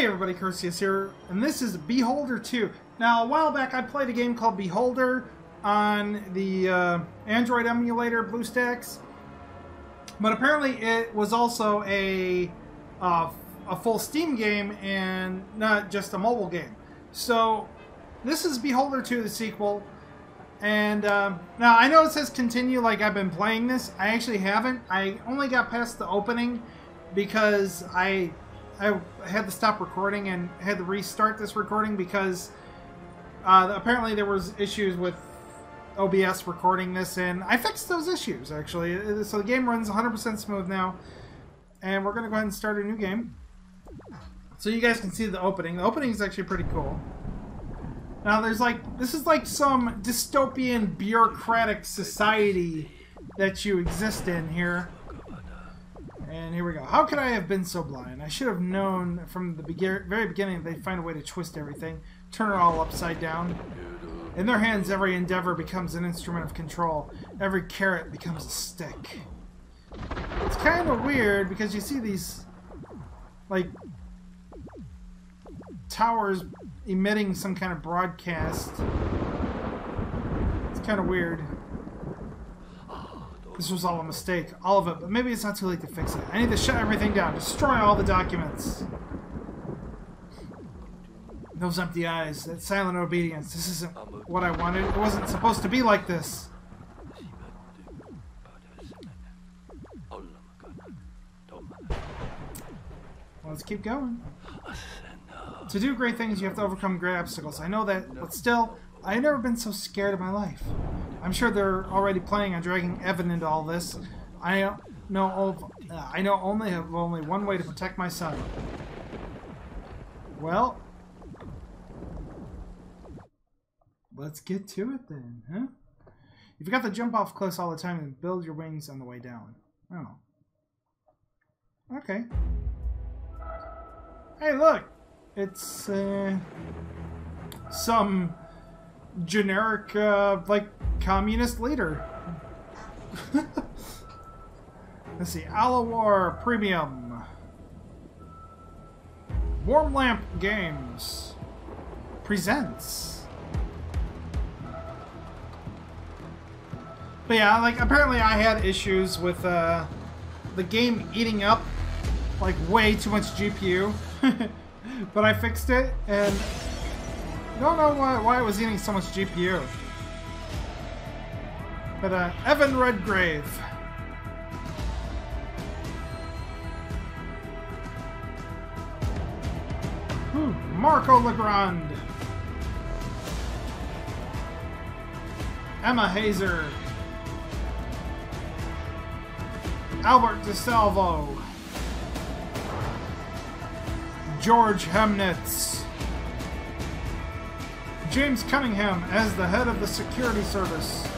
Hey everybody, Curseius here, and this is Beholder 2. Now, a while back I played a game called Beholder on the Android emulator BlueStacks, but apparently it was also a full Steam game and not just a mobile game. So, this is Beholder 2, the sequel, and now I know it says continue like I've been playing this. I actually haven't. I only got past the opening because I had to stop recording and had to restart this recording because apparently there was issues with OBS recording this, and I fixed those issues actually. So the game runs 100% smooth now, and we're going to go ahead and start a new game. So you guys can see the opening. The opening is actually pretty cool. Now this is like some dystopian bureaucratic society that you exist in here. And here we go. How could I have been so blind? I should have known from the very beginning that they'd find a way to twist everything, turn it all upside down. In their hands, every endeavor becomes an instrument of control. Every carrot becomes a stick. It's kind of weird because you see these, like, towers emitting some kind of broadcast. It's kind of weird. This was all a mistake. All of it. But maybe it's not too late to fix it. I need to shut everything down. Destroy all the documents. Those empty eyes. That silent obedience. This isn't what I wanted. It wasn't supposed to be like this. Let's keep going. To do great things, you have to overcome great obstacles. I know that, but still, I've never been so scared in my life. I'm sure they're already planning on dragging Evan into all this. I know only one way to protect my son. Well, let's get to it then, huh? You forgot to jump off cliffs all the time and build your wings on the way down. Oh. Okay. Hey, look! It's, some generic, like, communist leader. Let's see. Alawar Premium. Warm Lamp Games presents. But yeah, like, apparently I had issues with, the game eating up, like, way too much GPU. But I fixed it, and I don't know why it was eating so much GPU. But, Evan Redgrave. Marco Legrand. Emma Hazer. Albert DeSalvo. George Hemnitz. James Cunningham as the head of the security service.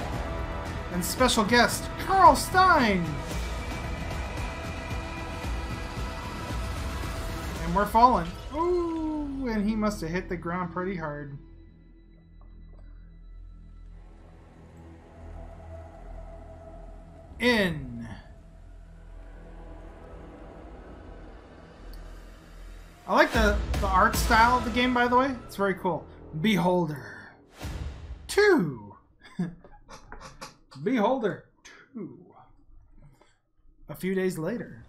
And special guest, Carl Stein! And we're falling. Ooh, and he must have hit the ground pretty hard. In. I like the art style of the game, by the way. It's very cool. Beholder 2. Beholder 2. A few days later.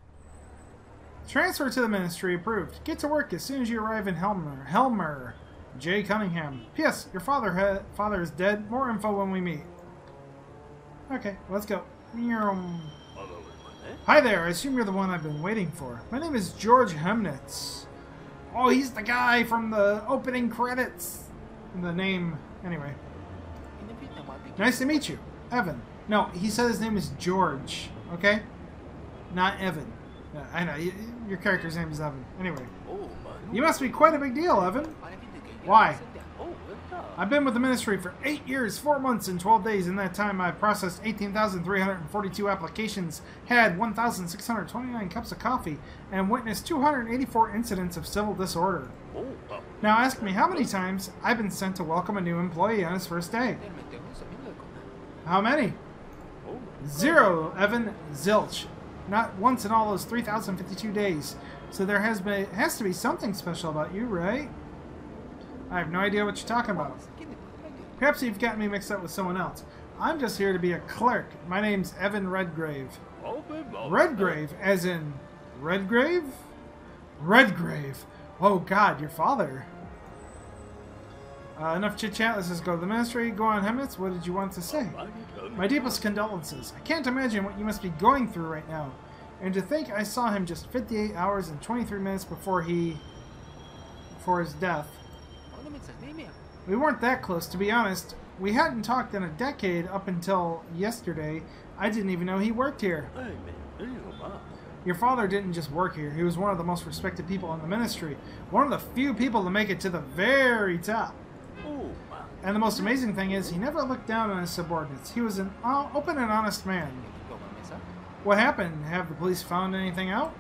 Transfer to the ministry approved. Get to work as soon as you arrive in Helmer. J. Cunningham. P.S. Your father is dead. More info when we meet. Okay, let's go. Hi there. I assume you're the one I've been waiting for. My name is George Hemnitz. Oh, he's the guy from the opening credits. The name, anyway. Nice to meet you, Evan. No, he said his name is George, okay? Not Evan. I know, your character's name is Evan. Anyway. You must be quite a big deal, Evan. Why? I've been with the ministry for 8 years, 4 months, and 12 days. In that time, I've processed 18,342 applications, had 1,629 cups of coffee, and witnessed 284 incidents of civil disorder. Now ask me how many times I've been sent to welcome a new employee on his first day. How many? 0, Evan. Zilch. Not once in all those 3,052 days. So there has to be something special about you, right? I have no idea what you're talking about. Perhaps you've gotten me mixed up with someone else. I'm just here to be a clerk. My name's Evan Redgrave. Redgrave, as in Redgrave? Redgrave. Oh God, your father. Enough chit-chat, let's just go to the ministry. Go on, Hemitz, what did you want to say? My deepest condolences. I can't imagine what you must be going through right now. And to think I saw him just 58 hours and 23 minutes before his death. We weren't that close, to be honest. We hadn't talked in a decade up until yesterday. I didn't even know he worked here. Your father didn't just work here. He was one of the most respected people in the ministry. One of the few people to make it to the very top. And the most amazing thing is, he never looked down on his subordinates. He was an open and honest man. What happened? Have the police found anything out?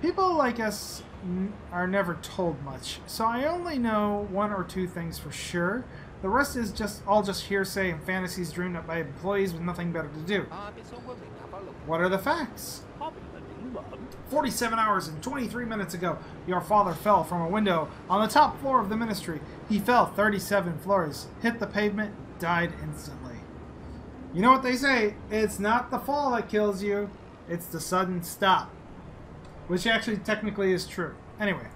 People like us are never told much, so I only know one or two things for sure. The rest is all just hearsay and fantasies dreamed up by employees with nothing better to do. What are the facts? 47 hours and 23 minutes ago, your father fell from a window on the top floor of the ministry. He fell 37 floors, hit the pavement, died instantly. You know what they say, it's not the fall that kills you, it's the sudden stop. Which actually technically is true. Anyway.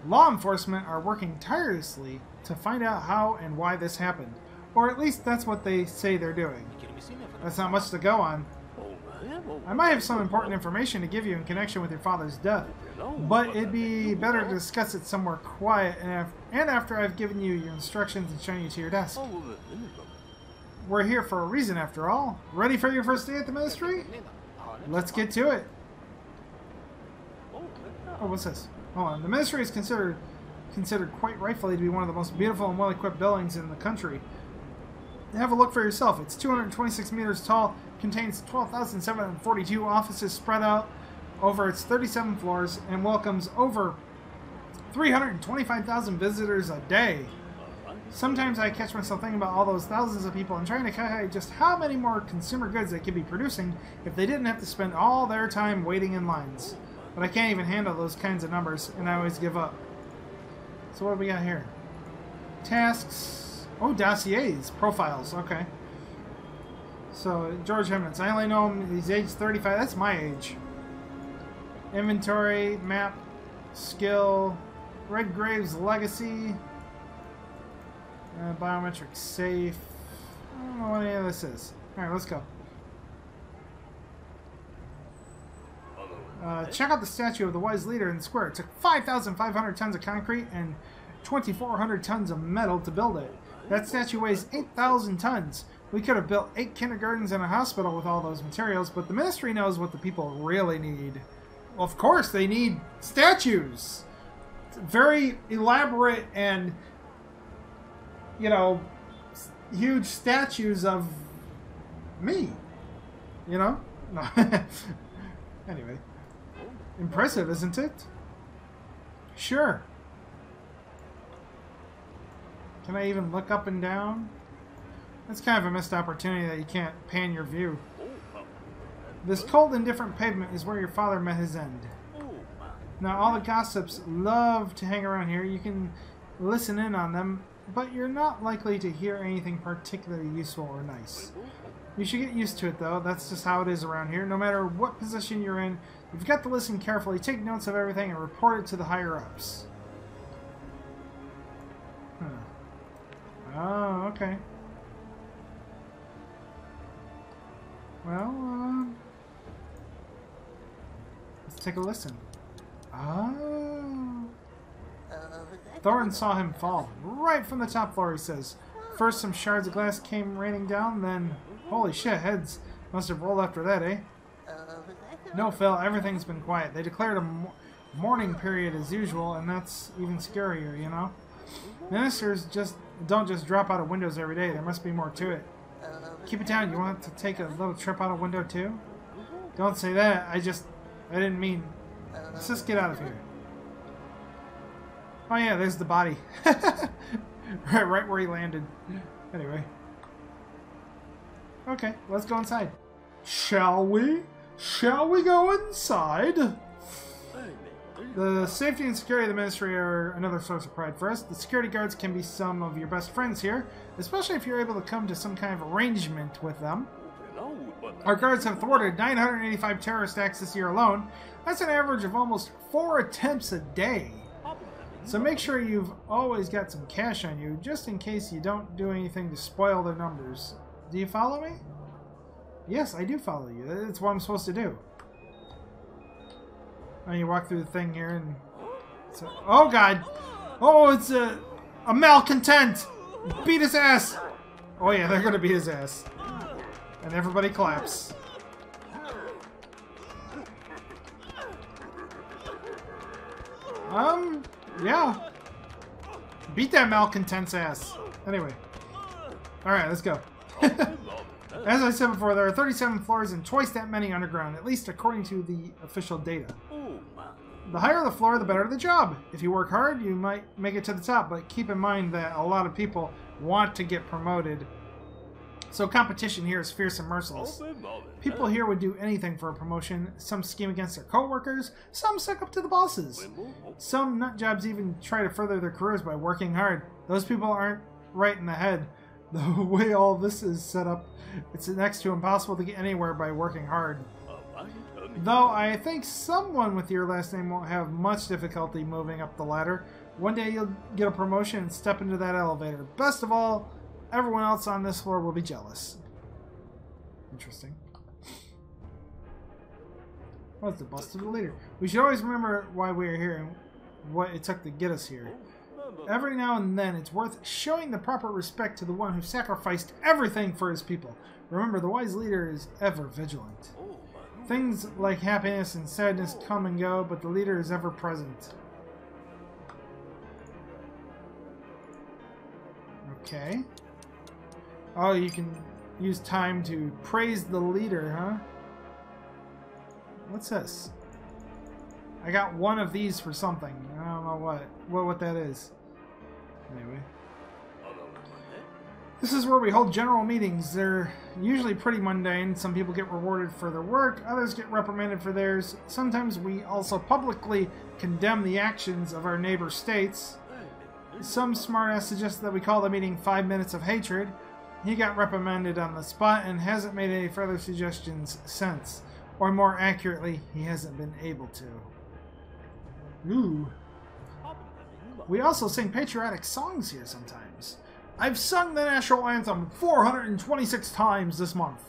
Law enforcement are working tirelessly to find out how and why this happened. Or at least that's what they say they're doing. That's not much to go on. I might have some important information to give you in connection with your father's death, but it'd be better to discuss it somewhere quiet and after I've given you your instructions and shown you to your desk. We're here for a reason after all. Ready for your first day at the ministry? Let's get to it. Oh, what's this? Hold on. The ministry is considered quite rightfully to be one of the most beautiful and well-equipped buildings in the country. Have a look for yourself. It's 226 meters tall, contains 12,742 offices spread out over its 37 floors, and welcomes over 325,000 visitors a day. Sometimes I catch myself thinking about all those thousands of people and trying to calculate just how many more consumer goods they could be producing if they didn't have to spend all their time waiting in lines. But I can't even handle those kinds of numbers, and I always give up. So what do we got here? Tasks. Oh, dossiers. Profiles. Okay. So, George Hemitz. I only know him. He's age 35. That's my age. Inventory. Map. Skill. Redgrave's legacy. Biometric safe. I don't know what any of this is. Alright, let's go. Check out the statue of the wise leader in the square. It took 5,500 tons of concrete and 2,400 tons of metal to build it. That statue weighs 8,000 tons. We could have built 8 kindergartens and a hospital with all those materials, but the ministry knows what the people really need. Well, of course, they need statues. Very elaborate and, you know, huge statues of me. You know? No. Anyway. Impressive, isn't it? Sure. Can I even look up and down? That's kind of a missed opportunity that you can't pan your view. This cold, indifferent pavement is where your father met his end. Now, all the gossips love to hang around here. You can listen in on them, but you're not likely to hear anything particularly useful or nice. You should get used to it, though. That's just how it is around here. No matter what position you're in, you've got to listen carefully, take notes of everything, and report it to the higher-ups. Oh, okay. Well, let's take a listen. Oh. Thorin saw him fall right from the top floor, he says. First some shards of glass came raining down, then... Holy shit, heads must have rolled after that, eh? No, Phil, everything's been quiet. They declared a mourning period as usual, and that's even scarier, you know? Ministers don't just drop out of windows every day. There must be more to it. Keep it down. You want to take a little trip out a window too? Don't say that. I didn't mean... Let's just get out of here. Oh yeah, there's the body. right where he landed. Anyway. Okay, let's go inside. Shall we? Shall we go inside? The safety and security of the ministry are another source of pride for us. The security guards can be some of your best friends here, especially if you're able to come to some kind of arrangement with them. Our guards have thwarted 985 terrorist acts this year alone. That's an average of almost 4 attempts a day. So make sure you've always got some cash on you, just in case you don't do anything to spoil their numbers. Do you follow me? Yes, I do follow you. That's what I'm supposed to do. And you walk through the thing here and... So, oh, God! Oh, it's a malcontent! Beat his ass! Oh, yeah, they're gonna beat his ass. And everybody claps. Yeah. Beat that malcontent's ass. Anyway. Alright, let's go. As I said before, there are 37 floors and twice that many underground, at least according to the official data. The higher the floor, the better the job. If you work hard, you might make it to the top, but keep in mind that a lot of people want to get promoted. So competition here is fierce and merciless. People here would do anything for a promotion. Some scheme against their co-workers. Some suck up to the bosses. Some nutjobs even try to further their careers by working hard. Those people aren't right in the head. The way all this is set up, it's next to impossible to get anywhere by working hard. Though I think someone with your last name won't have much difficulty moving up the ladder. One day you'll get a promotion and step into that elevator. Best of all, everyone else on this floor will be jealous. Interesting. What's the bust of the leader? We should always remember why we are here and what it took to get us here. Every now and then, it's worth showing the proper respect to the one who sacrificed everything for his people. Remember, the wise leader is ever vigilant. Things like happiness and sadness come and go, but the leader is ever present. Okay. Oh, you can use time to praise the leader, huh? What's this? I got one of these for something. I don't know what that is. Anyway. This is where we hold general meetings. They're usually pretty mundane. Some people get rewarded for their work, others get reprimanded for theirs. Sometimes we also publicly condemn the actions of our neighbor states. Some smartass suggested that we call the meeting 5 minutes of hatred. He got reprimanded on the spot and hasn't made any further suggestions since. Or more accurately, he hasn't been able to. Ooh. We also sing patriotic songs here sometimes. I've sung the national anthem 426 times this month.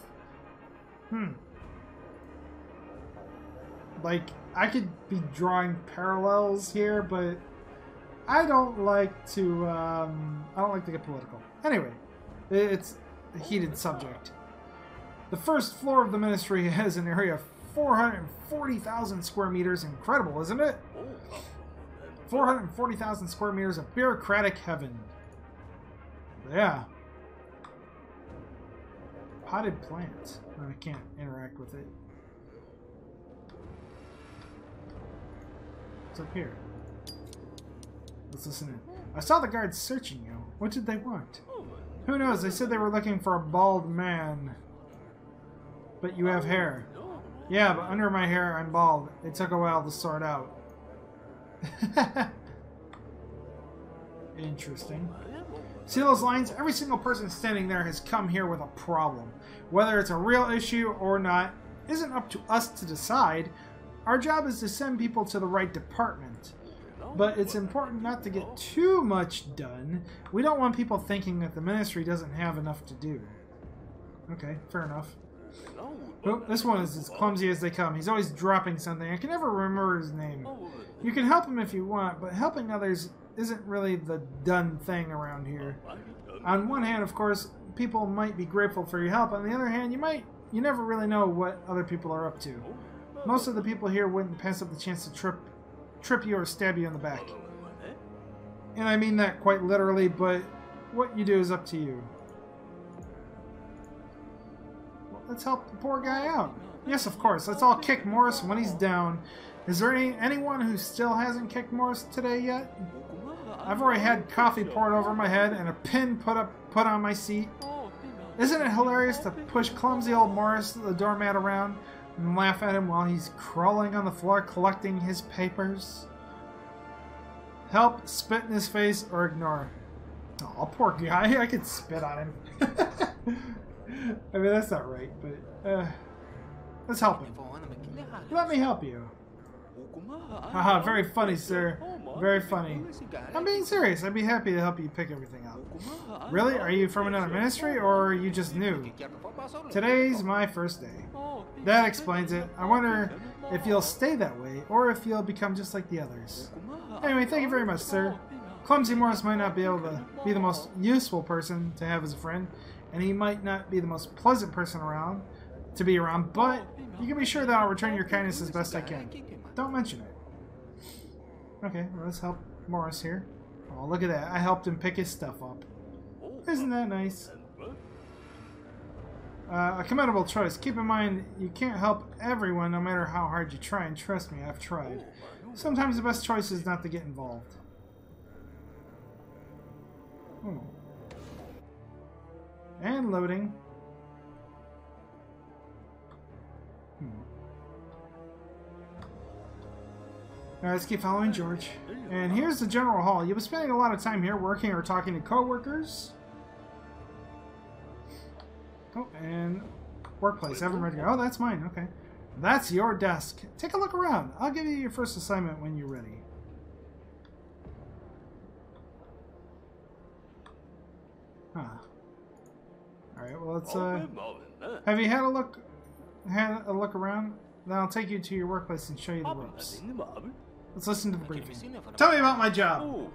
Like, I could be drawing parallels here, but I don't like to get political. Anyway, it's a heated subject. The first floor of the ministry has an area of 440,000 square meters. Incredible, isn't it? 440,000 square meters of bureaucratic heaven. Yeah. Potted plant. I can't interact with it. What's up here? Let's listen in. I saw the guards searching you. What did they want? Who knows? They said they were looking for a bald man. But you have hair. Yeah, but under my hair, I'm bald. It took a while to sort out. Interesting. See those lines? Every single person standing there has come here with a problem. Whether it's a real issue or not isn't up to us to decide. Our job is to send people to the right department. But it's important not to get too much done. We don't want people thinking that the ministry doesn't have enough to do. Okay, fair enough. Oh, this one is as clumsy as they come. He's always dropping something. I can never remember his name. You can help him if you want, but helping others isn't really the done thing around here. On one hand, of course, people might be grateful for your help. On the other hand, you never really know what other people are up to. Most of the people here wouldn't pass up the chance to trip you or stab you in the back. And I mean that quite literally, but what you do is up to you. Well, let's help the poor guy out. Yes, of course. Let's all kick Morris when he's down. Is there anyone who still hasn't kicked Morris today yet? I've already had coffee poured over my head and a pin put on my seat. Isn't it hilarious to push clumsy old Morris, the doormat, around? and laugh at him while he's crawling on the floor collecting his papers? Help, spit in his face, or ignore? Oh, poor guy. I could spit on him. I mean, that's not right, but let's help him. Let me help you. Haha, very funny, sir. Very funny. I'm being serious. I'd be happy to help you pick everything up. Really? Are you from another ministry, or are you just new? Today's my first day. That explains it. I wonder if you'll stay that way, or if you'll become just like the others. Anyway, thank you very much, sir. Clumsy Morris might not be able to be the most useful person to have as a friend, and he might not be the most pleasant person to be around, but you can be sure that I'll return your kindness as best I can. Don't mention it. Okay, well, let's help Morris here. Oh, look at that. I helped him pick his stuff up. Isn't that nice? A commendable choice. Keep in mind, you can't help everyone no matter how hard you try, and trust me, I've tried. Sometimes the best choice is not to get involved. Hmm. And loading. Alright, let's keep following George. And here's the general hall. You'll be spending a lot of time here working or talking to co-workers. Oh, and workplace. I haven't read it. Oh, that's mine. Okay. That's your desk. Take a look around. I'll give you your first assignment when you're ready. Huh. Alright, well, let's, have you had a look around? Then I'll take you to your workplace and show you the ropes. Let's listen to the briefing. Tell me about my job.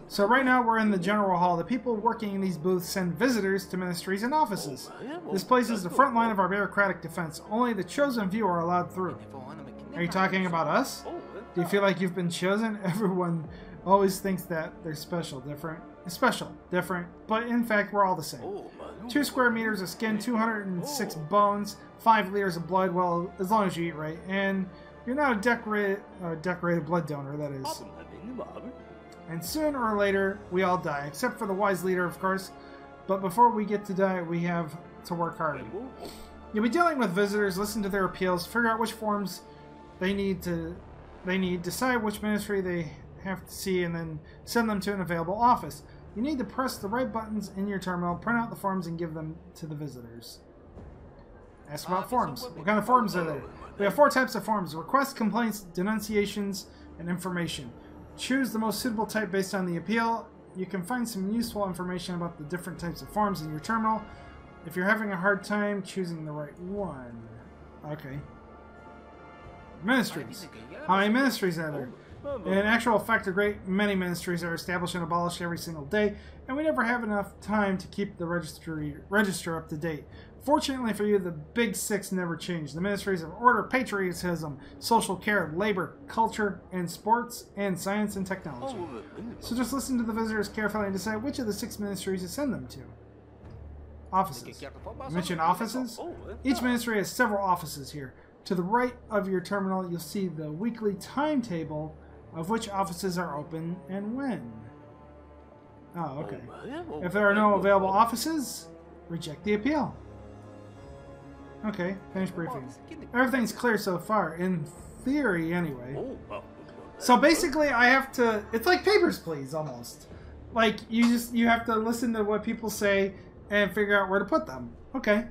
So right now we're in the general hall. The people working in these booths send visitors to ministries and offices. This place is the front line of our bureaucratic defense. Only the chosen few are allowed through. Are you talking about us? Do you feel like you've been chosen? Everyone always thinks that they're special, different, but in fact we're all the same. 2 square meters of skin, 206 bones, 5 liters of blood, well, as long as you eat right, and you're not a decorated blood donor, that is. And sooner or later, we all die, except for the wise leader, of course, but before we get to die, we have to work hard. You'll be dealing with visitors, listen to their appeals, figure out which forms they need, decide which ministry they have to see, and then send them to an available office. You need to press the right buttons in your terminal, print out the forms, and give them to the visitors. Ask about forms. What kind of forms are there? We have 4 types of forms: requests, complaints, denunciations, and information. Choose the most suitable type based on the appeal. You can find some useful information about the different types of forms in your terminal. If you're having a hard time choosing the right one. Okay. Ministries. How many ministries are there? In actual fact, a great many ministries are established and abolished every single day, and we never have enough time to keep the register up to date. Fortunately for you, the big 6 never change. The ministries of order, patriotism, social care, labor, culture, and sports, and science and technology. So just listen to the visitors carefully and decide which of the 6 ministries to send them to. Offices. You mentioned offices? Each ministry has several offices here. To the right of your terminal, you'll see the weekly timetable of which offices are open and when. Oh, okay. If there are no available offices, reject the appeal. Okay, finish briefing. Everything's clear so far, in theory anyway. So basically I have to, it's like Papers, Please, almost. Like, you have to listen to what people say and figure out where to put them. Okay.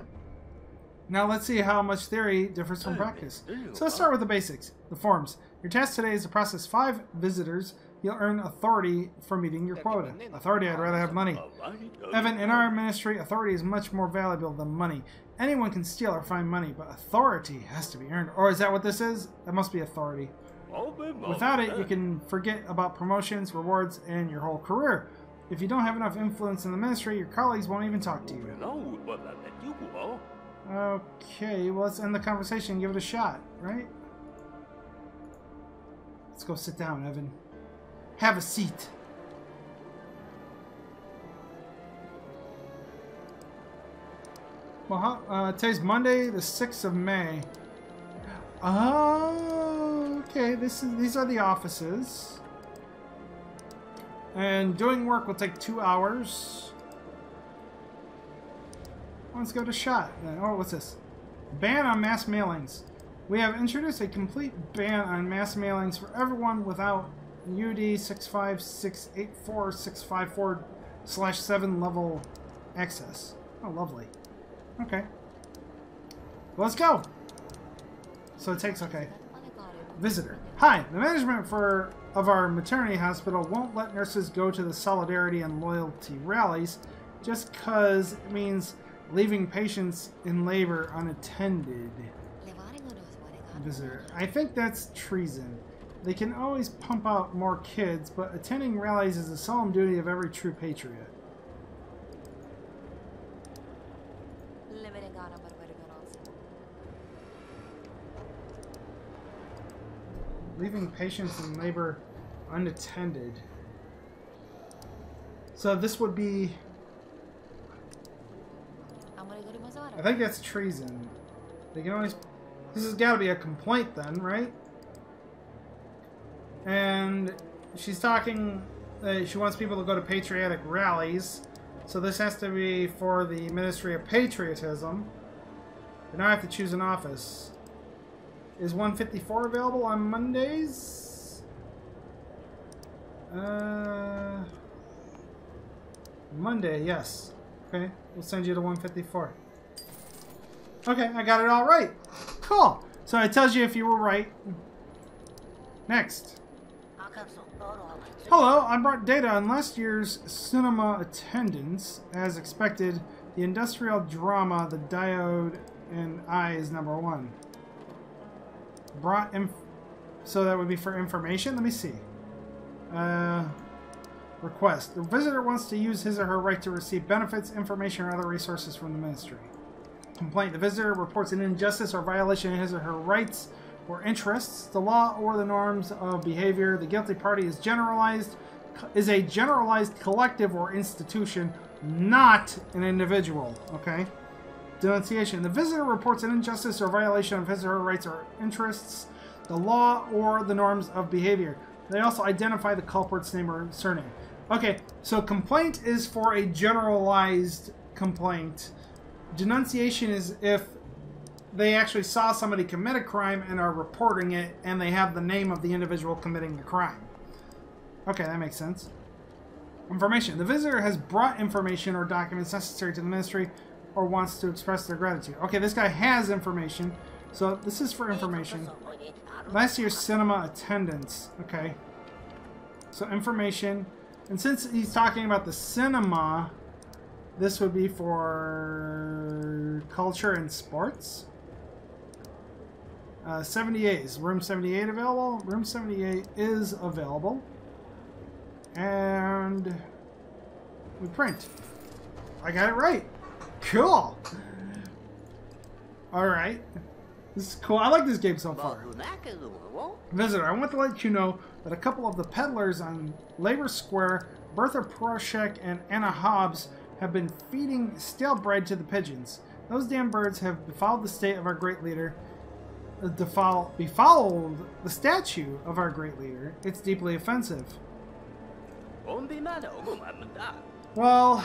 Now let's see how much theory differs from practice. So let's start with the basics. The forms. Your task today is to process 5 visitors. You'll earn authority for meeting your quota. Authority, I'd rather have money. Evan, in our ministry, authority is much more valuable than money. Anyone can steal or find money, but authority has to be earned. Or is that what this is? That must be authority. Without it, you can forget about promotions, rewards, and your whole career. If you don't have enough influence in the ministry, your colleagues won't even talk to you. Okay, well, let's end the conversation and give it a shot, right? Let's go sit down, Evan. Have a seat. Well, today's Monday, the 6th of May. Oh, okay. These are the offices. And doing work will take 2 hours. Let's give it a shot. Oh, what's this? Ban on mass mailings. We have introduced a complete ban on mass mailings for everyone without UD 65684654/7 level access. Oh, lovely. Okay. Let's go. So it takes, okay. Visitor. Hi, the management of our maternity hospital won't let nurses go to the solidarity and loyalty rallies just because it means leaving patients in labor unattended. Visitor. I think that's treason. They can always pump out more kids, but attending rallies is the solemn duty of every true patriot. Leaving patients in labor unattended. So this would be... I think that's treason. They can always... This has got to be a complaint then, right? And she's talking... she wants people to go to patriotic rallies. So this has to be for the Ministry of Patriotism. And now I have to choose an office. Is 154 available on Mondays? Monday, yes. Okay, we'll send you to 154. Okay, I got it all right. Cool. So it tells you if you were right. Next. Hello, I brought data on last year's cinema attendance. As expected, the industrial drama, The Diode and I is #1. So that would be for information. Let me see. Request. The visitor wants to use his or her right to receive benefits, information, or other resources from the ministry. Complaint. The visitor reports an injustice or violation of his or her rights or interests, the law or the norms of behavior. The guilty party is a generalized collective or institution, not an individual. Okay. Denunciation. The visitor reports an injustice or violation of his or her rights or interests, the law or the norms of behavior. They also identify the culprit's name or surname. Okay, so complaint is for a generalized complaint. Denunciation is if they actually saw somebody commit a crime and are reporting it, and they have the name of the individual committing the crime. Okay, that makes sense. Information. The visitor has brought information or documents necessary to the ministry or wants to express their gratitude. Okay, this guy has information. So this is for information. Last year's cinema attendance. Okay. So information. And since he's talking about the cinema, this would be for culture and sports. 78. Is room 78 available? Room 78 is available. And we print. I got it right. Cool. Alright. This is cool. I like this game so far. Visitor, I want to let you know that a couple of the peddlers on Labor Square, Bertha Proshek and Anna Hobbs, have been feeding stale bread to the pigeons. Those damn birds have befouled the state of our great leader. Befouled the statue of our great leader. It's deeply offensive. Well...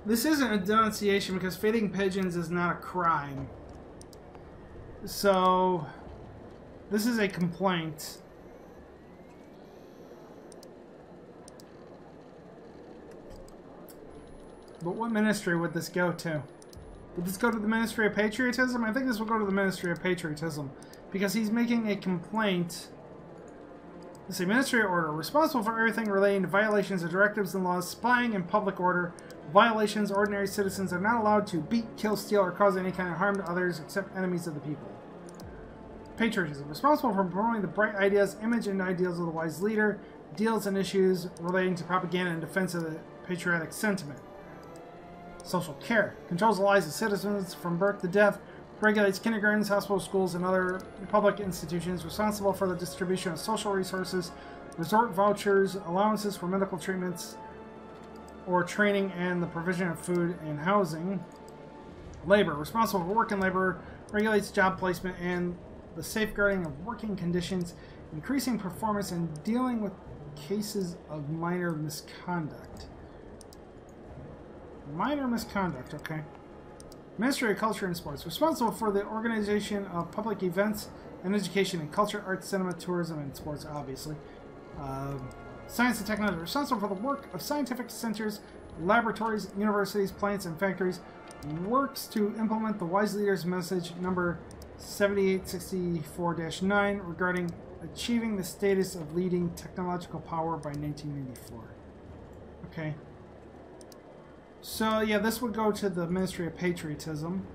This isn't a denunciation because feeding pigeons is not a crime. So, this is a complaint. But what ministry would this go to? Would this go to the Ministry of Patriotism? I think this will go to the Ministry of Patriotism because he's making a complaint. Let's see, Ministry of Order. Responsible for everything relating to violations of directives and laws, spying and public order. Violations, ordinary citizens are not allowed to beat, kill, steal, or cause any kind of harm to others except enemies of the people. Patriotism. Responsible for promoting the bright ideas, image, and ideals of the wise leader. Deals and issues relating to propaganda and defense of the patriotic sentiment. Social care. Controls the lives of citizens from birth to death. Regulates kindergartens, hospitals, schools, and other public institutions. Responsible for the distribution of social resources, resort vouchers, allowances for medical treatments, or training, and the provision of food and housing. Labor. Responsible for work and labor. Regulates job placement and the safeguarding of working conditions. Increasing performance and dealing with cases of minor misconduct. Minor misconduct, okay. Ministry of Culture and Sports, responsible for the organization of public events and education in culture, arts, cinema, tourism, and sports, obviously. Science and technology, responsible for the work of scientific centers, laboratories, universities, plants, and factories. Works to implement the Wise Leaders message number 7864-9 regarding achieving the status of leading technological power by 1994. Okay. So, yeah, this would go to the Ministry of Patriotism.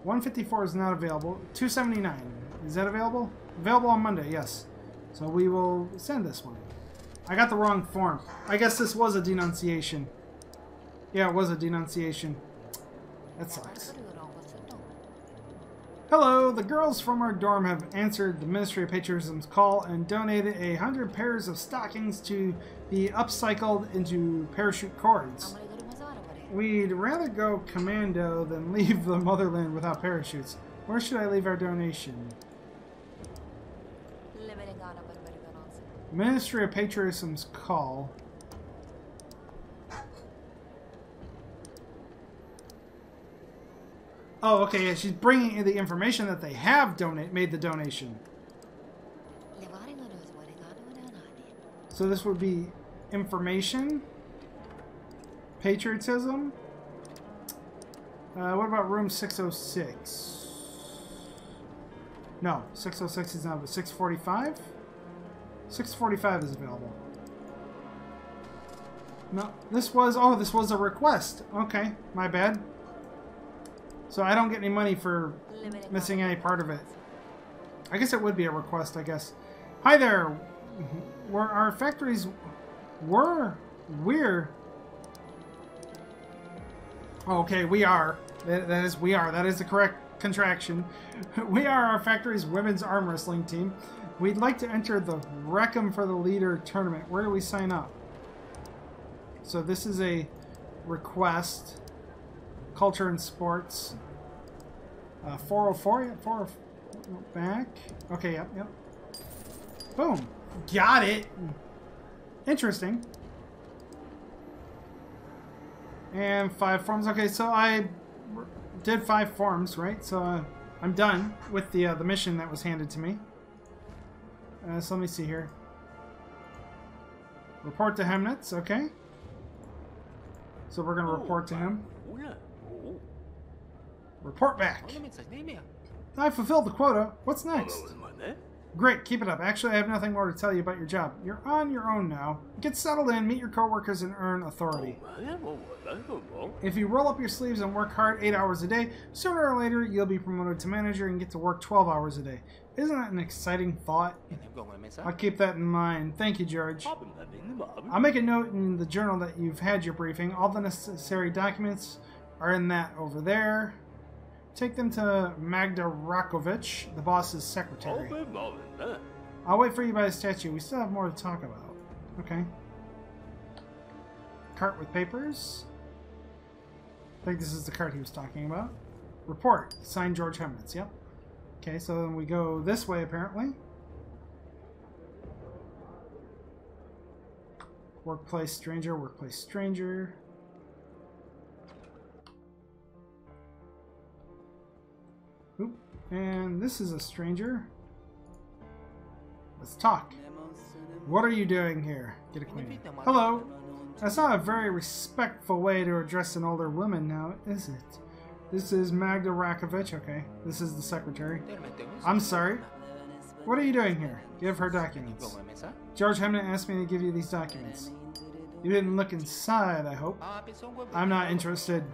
154 is not available. 279. Is that available? Available on Monday, yes. So we will send this one. I got the wrong form. I guess this was a denunciation. Yeah, it was a denunciation. That sucks. Hello, the girls from our dorm have answered the Ministry of Patriotism's call and donated 100 pairs of stockings to be upcycled into parachute cords. We'd rather go commando than leave the motherland without parachutes. Where should I leave our donation? Ministry of Patriotism's call. Oh, okay, yeah, she's bringing in the information that they have made the donation. So this would be information, patriotism. What about room 606? No, 606 is not, but 645? 645 is available. No, this was a request. Okay, my bad. So I don't get any money for missing any part of it. I guess it would be a request, I guess. Hi there. Where our factories we're okay, we are. That is we are. That is the correct contraction. We are our factory's women's arm wrestling team. We'd like to enter the Reckham for the Leader tournament. Where do we sign up? So this is a request. Culture and sports. 404, yeah, 404, back. Okay, yep. Boom. Got it. Interesting. And 5 forms. Okay, so I did 5 forms, right? So I'm done with the mission that was handed to me. So let me see here. Report to Hemnitz, okay. So we're going to report to him. Report back. I fulfilled the quota. What's next? Great, keep it up. Actually, I have nothing more to tell you about your job. You're on your own now. Get settled in, meet your coworkers, and earn authority. If you roll up your sleeves and work hard 8 hours a day, sooner or later you'll be promoted to manager and get to work 12 hours a day. Isn't that an exciting thought? I'll keep that in mind. Thank you, George. I'll make a note in the journal that you've had your briefing. All the necessary documents are in that over there. Take them to Magda Rakovich, the boss's secretary. I'll wait for you by the statue. We still have more to talk about. Okay. Cart with papers. I think this is the cart he was talking about. Report. Signed George Hemnitz. Yep. Okay, so then we go this way, apparently. Workplace stranger, workplace stranger. Oop. And this is a stranger. Let's talk. What are you doing here? Get acquainted. Hello. That's not a very respectful way to address an older woman now, is it? This is Magda Rakovich. Okay. This is the secretary. I'm sorry. What are you doing here? Give her documents. George Hemnitz asked me to give you these documents. You didn't look inside, I hope. I'm not interested.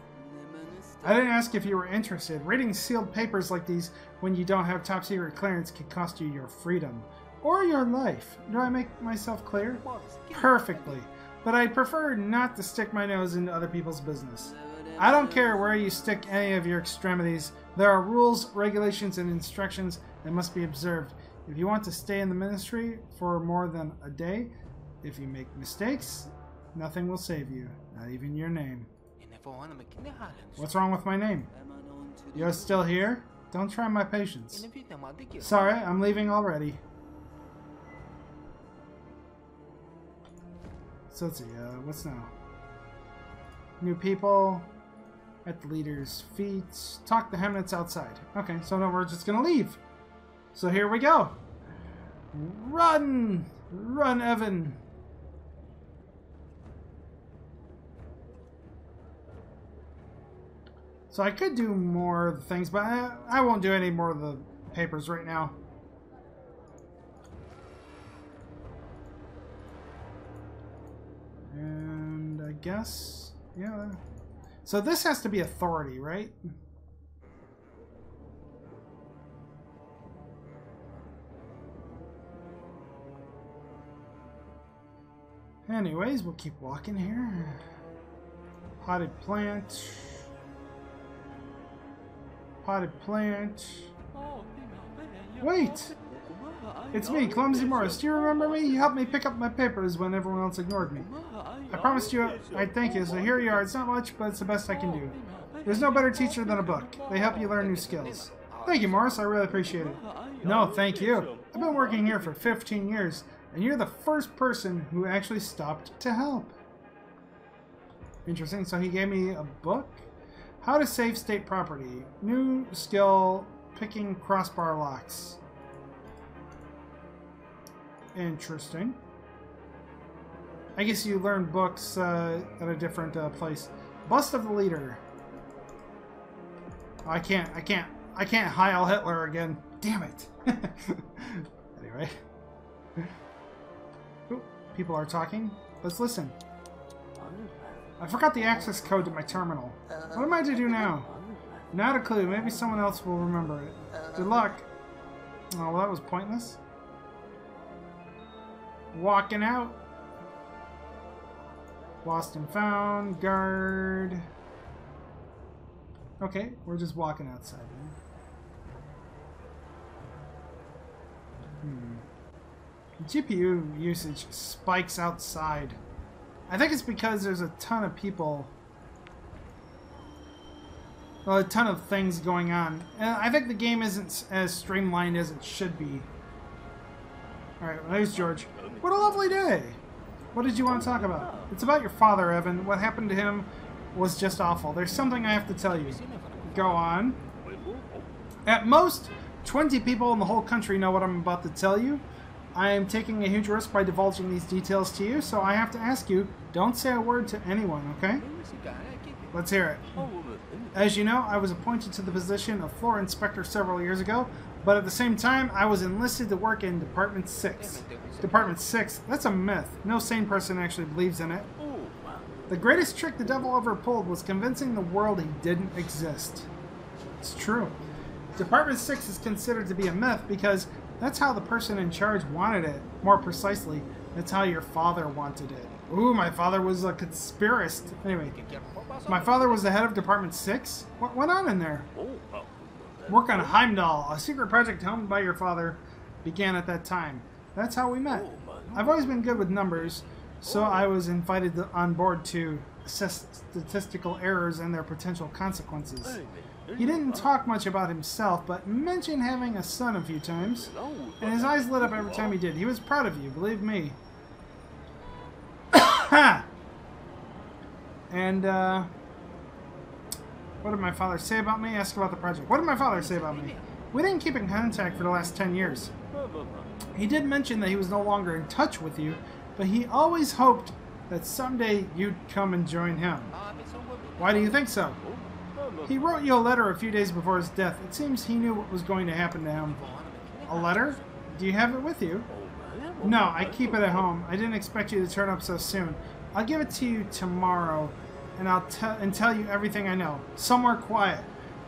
I didn't ask if you were interested. Reading sealed papers like these when you don't have top secret clearance can cost you your freedom. Or your life. Do I make myself clear? Perfectly. But I'd prefer not to stick my nose into other people's business. I don't care where you stick any of your extremities. There are rules, regulations, and instructions that must be observed. If you want to stay in the ministry for more than a day, if you make mistakes, nothing will save you. Not even your name. What's wrong with my name? You're still here? Don't try my patience. Sorry, I'm leaving already. So let's see, what's now? New people. At the leader's feet. Talk the Hamnets outside. Okay, so now we're just gonna leave. So here we go. Run! Run, Evan! So I could do more of the things, but I won't do any more of the papers right now. And I guess, yeah. So this has to be authority, right? Anyways, we'll keep walking here. Potted plant. Potted plant. Wait! It's me, Clumsy Morris. Do you remember me? You helped me pick up my papers when everyone else ignored me. I promised you I'd thank you, so here you are. It's not much, but it's the best I can do. There's no better teacher than a book. They help you learn new skills. Thank you, Morris. I really appreciate it. No, thank you. I've been working here for 15 years, and you're the first person who actually stopped to help. Interesting. So he gave me a book. How to save state property. New skill, picking crossbar locks. Interesting. I guess you learn books at a different place. Bust of the leader. Oh, I can't Heil Hitler again. Damn it. Anyway. Ooh, people are talking. Let's listen. I forgot the access code to my terminal. What am I to do now? Not a clue. Maybe someone else will remember it. Good luck. Oh, well, that was pointless. Walking out. Lost and found. Guard. Okay, we're just walking outside. GPU usage spikes outside. I think it's because there's a ton of people. Well, a ton of things going on. And I think the game isn't as streamlined as it should be. Alright, well, there's George. What a lovely day! What did you want to talk about? It's about your father, Evan. What happened to him was just awful. There's something I have to tell you. Go on. At most, 20 people in the whole country know what I'm about to tell you. I am taking a huge risk by divulging these details to you, so I have to ask you, don't say a word to anyone, okay? Let's hear it. As you know, I was appointed to the position of floor inspector several years ago, but at the same time, I was enlisted to work in Department 6. Department 6? That's a myth. No sane person actually believes in it. The greatest trick the devil ever pulled was convincing the world he didn't exist. It's true. Department 6 is considered to be a myth because that's how the person in charge wanted it. More precisely, that's how your father wanted it. Ooh, my father was a conspiracist. Anyway, my father was the head of Department 6? What went on in there? Work on Heimdall, a secret project helmed by your father, began at that time. That's how we met. I've always been good with numbers, so I was invited on board to assess statistical errors and their potential consequences. He didn't talk much about himself, but mentioned having a son a few times, and his eyes lit up every time he did. He was proud of you, believe me. And, what did my father say about me? Ask about the project. What did my father say about me? We didn't keep in contact for the last 10 years. He did mention that he was no longer in touch with you, but he always hoped that someday you'd come and join him. Why do you think so? He wrote you a letter a few days before his death. It seems he knew what was going to happen to him. A letter? Do you have it with you? No, I keep it at home. I didn't expect you to turn up so soon. I'll give it to you tomorrow, and I'll tell you everything I know. Somewhere quiet.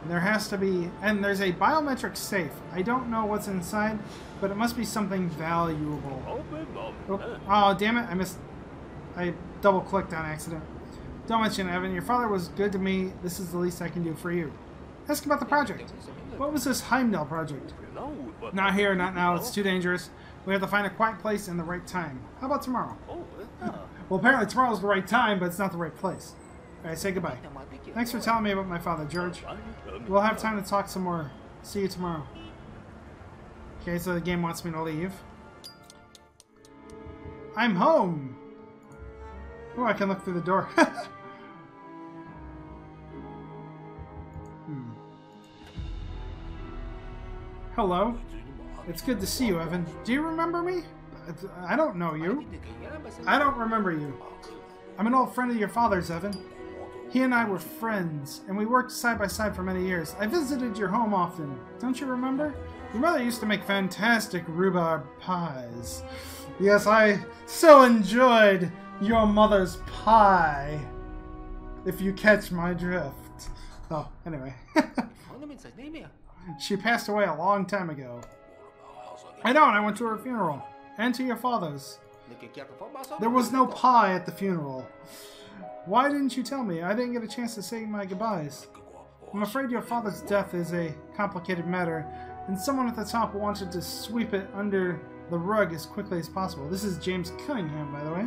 There's a biometric safe. I don't know what's inside, but it must be something valuable. Oh, damn it! I double-clicked on accident. Don't mention it, Evan. Your father was good to me. This is the least I can do for you. Ask about the project. What was this Heimdall project? Not here, not now. It's too dangerous. We have to find a quiet place and the right time. How about tomorrow? Well, apparently tomorrow's the right time, but it's not the right place. Alright, say goodbye. Thanks for telling me about my father, George. We'll have time to talk some more. See you tomorrow. Okay, so the game wants me to leave. I'm home! Oh, I can look through the door. Hello. It's good to see you, Evan. Do you remember me? I don't know you. I don't remember you. I'm an old friend of your father's, Evan. He and I were friends, and we worked side by side for many years. I visited your home often. Don't you remember? Your mother used to make fantastic rhubarb pies. Yes, I so enjoyed your mother's pie. If you catch my drift. Oh, anyway. She passed away a long time ago. I know, and I went to her funeral. And to your father's. There was no pie at the funeral. Why didn't you tell me? I didn't get a chance to say my goodbyes. I'm afraid your father's death is a complicated matter, and someone at the top wanted to sweep it under the rug as quickly as possible. This is James Cunningham, by the way.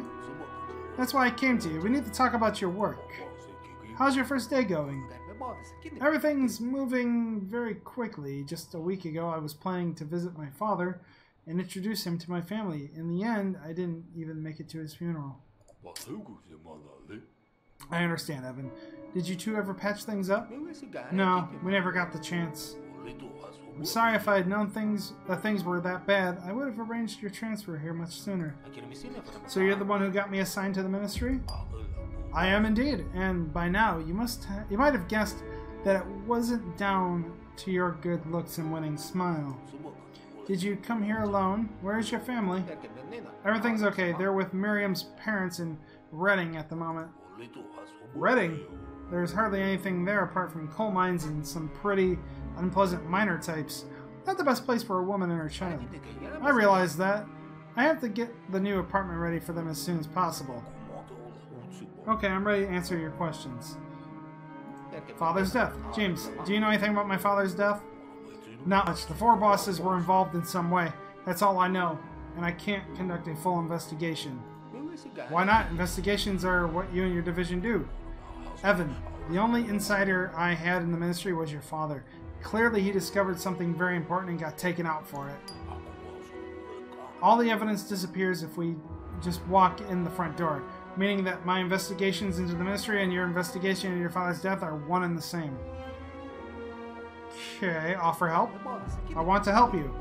That's why I came to you. We need to talk about your work. How's your first day going? Everything's moving very quickly. Just a week ago, I was planning to visit my father and introduce him to my family. In the end, I didn't even make it to his funeral. I understand, Evan. Did you two ever patch things up? No, we never got the chance. I'm sorry. If I had known that things were that bad, I would have arranged your transfer here much sooner. So you're the one who got me assigned to the ministry? I am indeed, and by now you might have guessed that it wasn't down to your good looks and winning smile. Did you come here alone? Where is your family? Everything's okay. They're with Miriam's parents in Reading at the moment. Reading? There's hardly anything there apart from coal mines and some pretty unpleasant miner types. Not the best place for a woman and her child. I realize that. I have to get the new apartment ready for them as soon as possible. Okay, I'm ready to answer your questions. Father's death. James, do you know anything about my father's death? Not much. The four bosses were involved in some way. That's all I know. And I can't conduct a full investigation. Why not? Investigations are what you and your division do. Evan, the only insider I had in the ministry was your father. Clearly he discovered something very important and got taken out for it. All the evidence disappears if we just walk in the front door. Meaning that my investigations into the ministry and your investigation into your father's death are one and the same. Okay, offer help? I want to help you.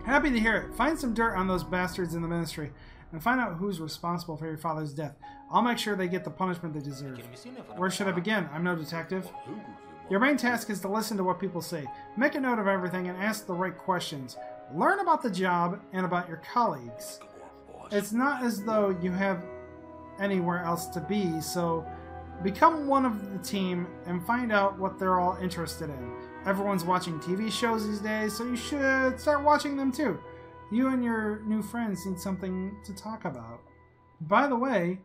Happy to hear it. Find some dirt on those bastards in the ministry and find out who's responsible for your father's death. I'll make sure they get the punishment they deserve. Where should I begin? I'm no detective. Your main task is to listen to what people say. Make a note of everything and ask the right questions. Learn about the job and about your colleagues. It's not as though you have anywhere else to be, so become one of the team and find out what they're all interested in. Everyone's watching TV shows these days, so you should start watching them too. You and your new friends need something to talk about. By the way,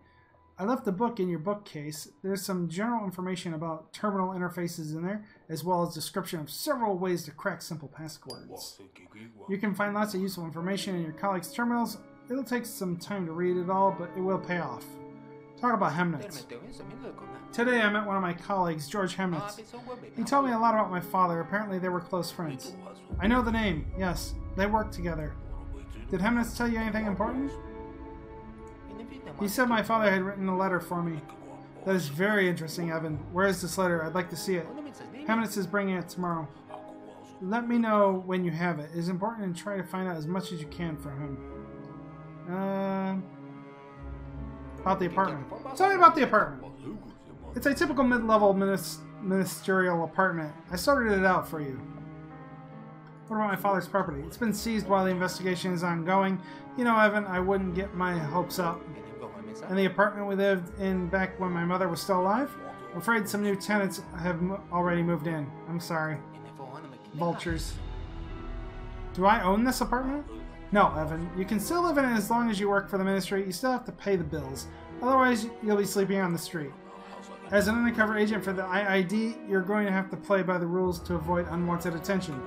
I left a book in your bookcase. There's some general information about terminal interfaces in there, as well as description of several ways to crack simple passwords. You can find lots of useful information in your colleagues' terminals. It'll take some time to read it all, but it will pay off. Talk about Hemnitz. Today I met one of my colleagues, George Hemnitz. He told me a lot about my father. Apparently they were close friends. I know the name, yes. They worked together. Did Hemnitz tell you anything important? He said my father had written a letter for me. That is very interesting, Evan. Where is this letter? I'd like to see it. Hemnitz is bringing it tomorrow. Let me know when you have it. It is important to try to find out as much as you can from him. About the apartment. Tell me about the apartment. It's a typical mid-level ministerial apartment. I sorted it out for you. What about my father's property? It's been seized while the investigation is ongoing. You know, Evan, I wouldn't get my hopes up. And the apartment we lived in back when my mother was still alive? I'm afraid some new tenants have already moved in. I'm sorry. Vultures. Do I own this apartment? No, Evan. You can still live in it as long as you work for the ministry. You still have to pay the bills. Otherwise, you'll be sleeping on the street. As an undercover agent for the IID, you're going to have to play by the rules to avoid unwanted attention.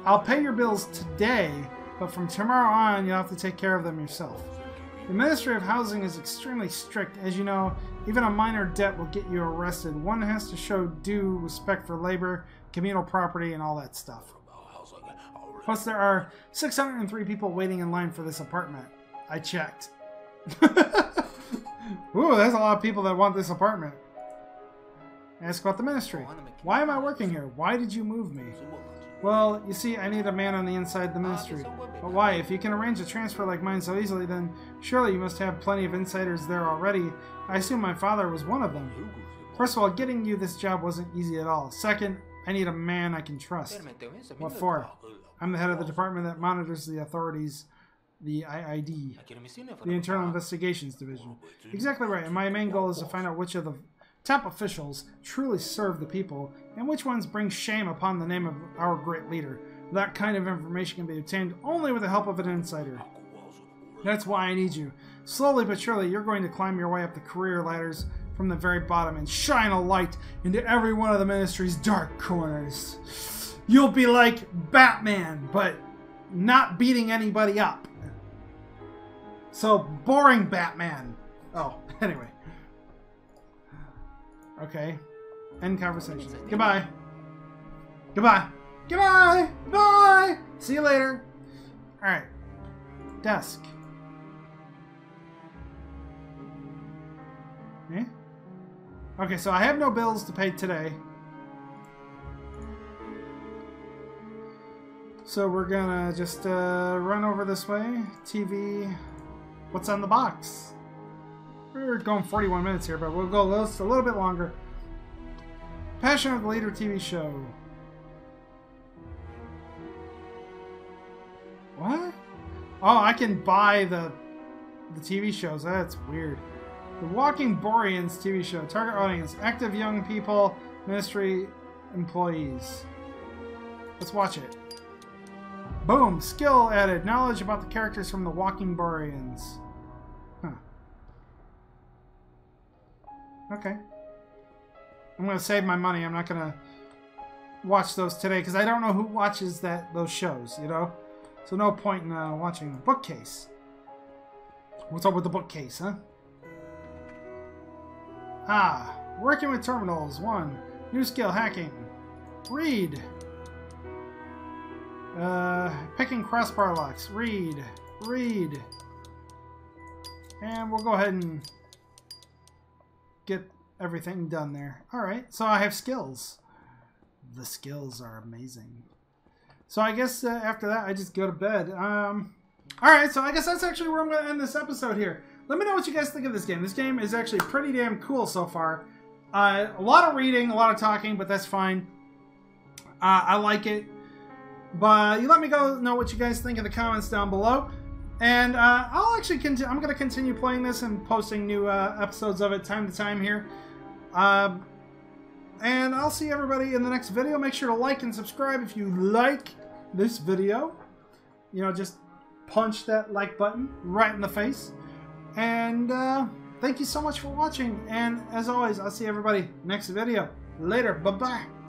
I'll pay your bills today, but from tomorrow on, you'll have to take care of them yourself. The Ministry of Housing is extremely strict. As you know, even a minor debt will get you arrested. One has to show due respect for labor, communal property, and all that stuff. Plus, there are 603 people waiting in line for this apartment. I checked. Ooh, there's a lot of people that want this apartment. Ask about the ministry. Why am I working here? Why did you move me? Well, you see, I need a man on the inside the ministry. But why? If you can arrange a transfer like mine so easily, then surely you must have plenty of insiders there already. I assume my father was one of them. First of all, getting you this job wasn't easy at all. Second, I need a man I can trust. What for? I'm the head of the department that monitors the authorities, the IID, the Internal Investigations Division. Exactly right, and my main goal is to find out which of the top officials truly serve the people, and which ones bring shame upon the name of our great leader. That kind of information can be obtained only with the help of an insider. That's why I need you. Slowly but surely, you're going to climb your way up the career ladders from the very bottom and shine a light into every one of the ministry's dark corners. You'll be like Batman, but not beating anybody up. So, boring Batman. Oh, anyway. Okay. End conversation. Goodbye. Goodbye. Goodbye. Bye. See you later. Alright. Desk. Eh? Okay, so I have no bills to pay today. So we're gonna just run over this way. TV. What's on the box? We're going 41 minutes here, but we'll go a little bit longer. Passion of the Leader TV show. What? Oh, I can buy the TV shows. That's weird. The Walking Boreans TV show. Target audience: active young people, ministry employees. Let's watch it. Boom! Skill added. Knowledge about the characters from the Walking Boreans. Huh. Okay. I'm going to save my money. I'm not going to watch those today because I don't know who watches those shows, you know? So no point in watching the bookcase. What's up with the bookcase, huh? Ah, working with terminals. 1. New skill, hacking. Read. Picking crossbar locks. Read. Read. And we'll go ahead and get everything done there. Alright, so I have skills. The skills are amazing. So I guess after that, I just go to bed. Alright, so I guess that's actually where I'm going to end this episode here. Let me know what you guys think of this game. This game is actually pretty damn cool so far. A lot of reading, a lot of talking, but that's fine. I like it. But you let me know what you guys think in the comments down below. And I'll actually I'm going to continue playing this and posting new episodes of it time to time here. And I'll see everybody in the next video. Make sure to like and subscribe if you like this video. You know, just punch that like button right in the face. And thank you so much for watching. And as always, I'll see everybody next video. Later. Bye-bye.